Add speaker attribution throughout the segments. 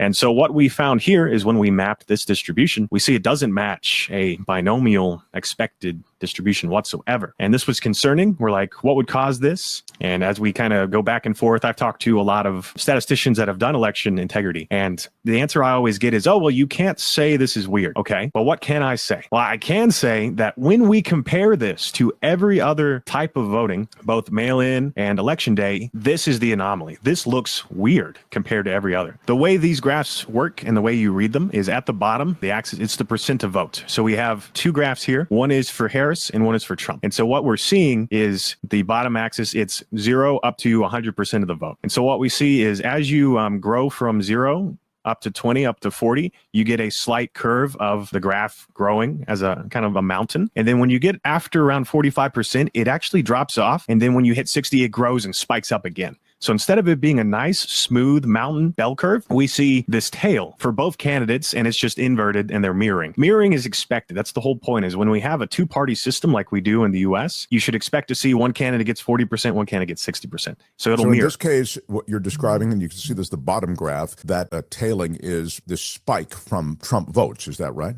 Speaker 1: And so what we found here is when we mapped this distribution, we see it doesn't match a binomial expected distribution whatsoever. And this was concerning. We're like, what would cause this? And as we kind of go back and forth, I've talked to a lot of statisticians that have done election integrity. And the answer I always get is, oh, well, you can't say this is weird. Okay, but what can I say? Well, I can say that when we compare this to every other type of voting, both mail-in and election day, this is the anomaly. This looks weird compared to every other. The way these graphs work and the way you read them is at the bottom, the axis, it's the percent of vote. So we have two graphs here. One is for Harris and one is for Trump. And so what we're seeing is the bottom axis, it's 0 up to 100% of the vote. And so what we see is as you grow from 0 up to 20, up to 40, you get a slight curve of the graph growing as a kind of a mountain. And then when you get after around 45%, it actually drops off. And then when you hit 60, it grows and spikes up again. So instead of it being a nice, smooth mountain bell curve, we see this tail for both candidates, and it's just inverted and they're mirroring. Mirroring is expected. That's the whole point, is when we have a two-party system like we do in the US, you should expect to see one candidate gets 40%, one candidate gets 60%. So it'll mirror.
Speaker 2: In this case, what you're describing, and you can see this, the bottom graph, that tailing is this spike from Trump votes. Is that right?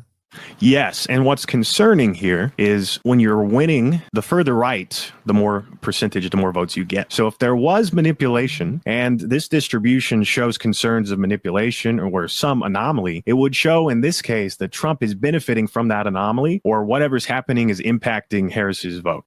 Speaker 1: Yes, and what's concerning here is when you're winning, the further right, the more percentage, the more votes you get. So if there was manipulation, and this distribution shows concerns of manipulation or some anomaly, it would show in this case that Trump is benefiting from that anomaly, or whatever's happening is impacting Harris's vote.